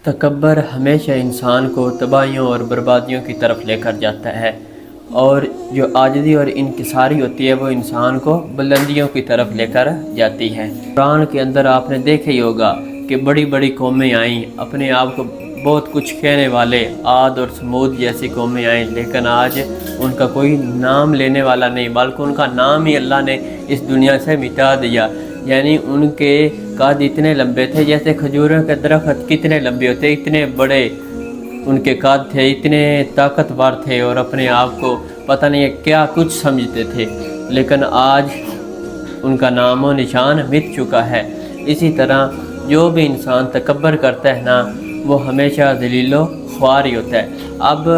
تکبر ہمیشہ انسان کو تباہیوں اور بربادیوں کی طرف لے کر جاتا ہے، اور جو عاجزی اور انکساری ہوتی ہے وہ انسان کو بلندیوں کی طرف لے کر جاتی ہے۔ قرآن کے اندر آپ نے دیکھا ہی ہوگا کہ بڑی بڑی قومیں آئیں، اپنے آپ کو بہت کچھ کہنے والے، عاد اور سمود جیسی قومیں آئیں، لیکن آج ان کا کوئی نام لینے والا نہیں، بلکہ ان کا نام ہی اللہ نے اس دنیا سے مٹا دیا۔ یعنی ان کے قد اتنے لمبے تھے جیسے کھجوروں کے درخت کتنے لمبے ہوتے، اتنے بڑے ان کے قد تھے، اتنے طاقتور تھے، اور اپنے آپ کو پتہ نہیں کیا کچھ سمجھتے تھے، لیکن آج ان کا نام و نشان مٹ چکا ہے۔ اسی طرح جو بھی انسان تکبر کرتا ہے نا، وہ ہمیشہ ذلیل و خوار ہی ہوتا ہے۔ اب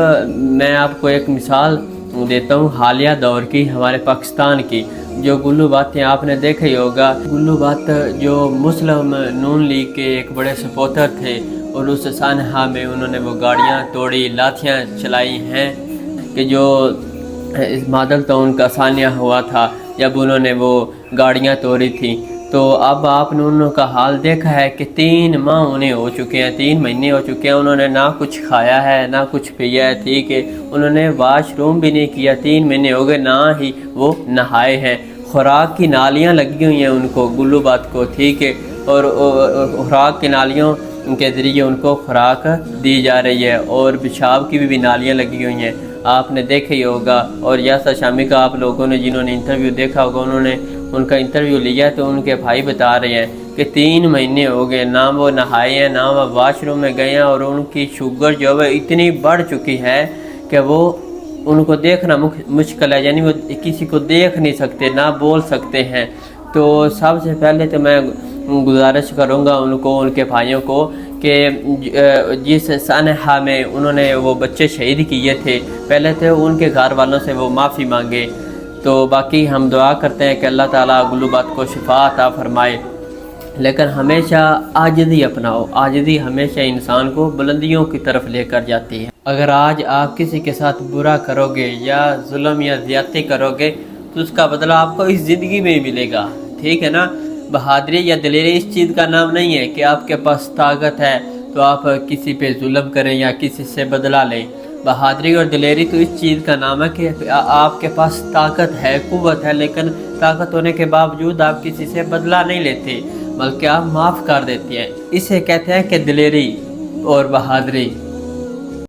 میں آپ کو ایک مثال دیتا ہوں حالیہ دور کی، ہمارے پاکستان کی، جو گلو باتیں آپ نے دیکھا ہی ہوگا۔ گلو بات جو مسلم نون لیگ کے ایک بڑے سپورٹر تھے، اور اس سانحہ میں انہوں نے وہ گاڑیاں توڑی، لاٹھیاں چلائی ہیں کہ جو مادل ٹاؤن کا سانحہ ہوا تھا جب انہوں نے وہ گاڑیاں توڑی تھیں۔ تو اب آپ نے انہوں کا حال دیکھا ہے کہ 3 ماہ انہیں ہو چکے ہیں، 3 مہینے ہو چکے ہیں، انہوں نے نہ کچھ کھایا ہے نہ کچھ پیا ہے، ٹھیک ہے، انہوں نے واش روم بھی نہیں کیا، 3 مہینے ہو گئے، نہ ہی وہ نہائے ہیں۔ خوراک کی نالیاں لگی ہوئی ہیں ان کو، گلو بات کو، ٹھیک ہے، اور خوراک کی نالیوں کے ذریعے ان کو خوراک دی جا رہی ہے، اور پیشاب کی بھی نالیاں لگی ہوئی ہیں، آپ نے دیکھا ہی ہوگا۔ اور یاسر شامی کا آپ لوگوں نے جنہوں نے انٹرویو دیکھا ہوگا، انہوں نے ان کا انٹرویو لیا تو ان کے بھائی بتا رہے ہیں کہ 3 مہینے ہو گئے، نہ وہ نہائے ہیں نہ وہ واش روم میں گئے ہیں، اور ان کی شوگر جو ہے اتنی بڑھ چکی ہے کہ وہ ان کو دیکھنا مشکل ہے، یعنی وہ کسی کو دیکھ نہیں سکتے، نہ بول سکتے ہیں۔ تو سب سے پہلے تو میں گزارش کروں گا ان کو، ان کے بھائیوں کو، کہ جس سانحہ میں انہوں نے وہ بچے شہید کیے تھے، پہلے تو ان کے گھر والوں سے وہ معافی مانگے۔ تو باقی ہم دعا کرتے ہیں کہ اللہ تعالیٰ گلو بات کو شفا عطا فرمائے، لیکن ہمیشہ عاجزی اپناؤ۔ عاجزی ہمیشہ انسان کو بلندیوں کی طرف لے کر جاتی ہے۔ اگر آج آپ کسی کے ساتھ برا کرو گے یا ظلم یا زیادتی کرو گے تو اس کا بدلہ آپ کو اس زندگی میں ہی ملے گا، ٹھیک ہے نا۔ بہادری یا دلیری اس چیز کا نام نہیں ہے کہ آپ کے پاس طاقت ہے تو آپ کسی پہ ظلم کریں یا کسی سے بدلہ لیں۔ بہادری اور دلیری تو اس چیز کا نام ہے کہ آپ کے پاس طاقت ہے، قوت ہے، لیکن طاقت ہونے کے باوجود آپ کسی سے بدلہ نہیں لیتے، بلکہ آپ معاف کر دیتے ہیں۔ اسے کہتے ہیں کہ دلیری اور بہادری۔